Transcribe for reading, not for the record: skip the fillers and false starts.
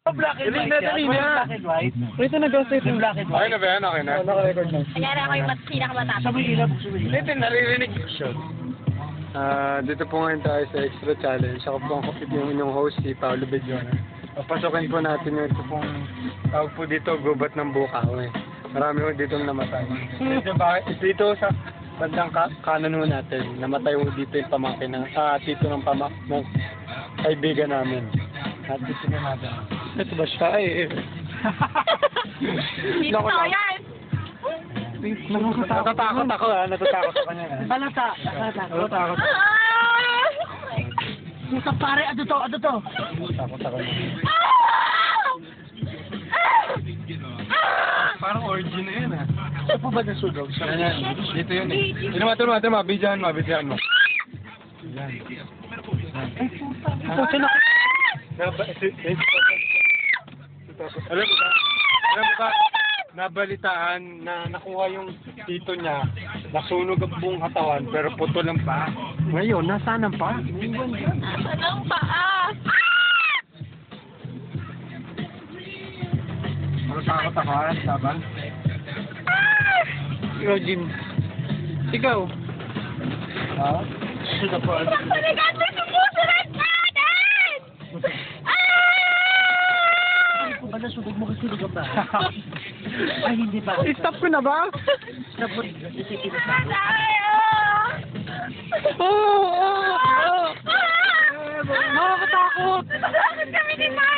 Black and white. Dali na. Black and white. Ito nag-save yung Black and white. Okay na ba yan? Okay na? Naka-record na. Kanyari ako yung pinakamatapos. Sabi nila, sabi nila. Ito, naririnig ko siya. Dito po ngayon tayo sa Extra Challenge. Ako po ang kapit yung inyong host, si Paolo Bediona. Papasokin po natin yung ito pong tawag po dito, gubat ng bukaw eh. Marami po dito namatay. Dito sa bandang kanan ho natin, namatay ho dito yung pamangkin ng, tito ng kaibigan namin. At dito na natin. Ito ba siya eh? Dito na yan! Natatakot ako natatakot ako kanya. Halata. Natatakot ako. Musa pare, ano to? Natatakot ako. Parang origin na yun ah. Ito po ba nasunog? Dito yun eh. Tama, bidyan mo. Yan. Puto na. Alam mo ba, nabalitaan na nakuha yung tito niya, nasunog ang buong katawan, pero puto lang pa. Ngayon, nasaan ang pa? Nasaan ang paa? Takot ako ha, laban. Ikaw, Jim. Ikaw. Ha? Pagpaniganto si Pusurat natin! Ano po ba nasunog mo kasi lugar ba? Ay, hindi ba? Stop ko na ba? Stop mo. Isipin mo. Oo! Nakakatakot! Bakit kami ni Ma?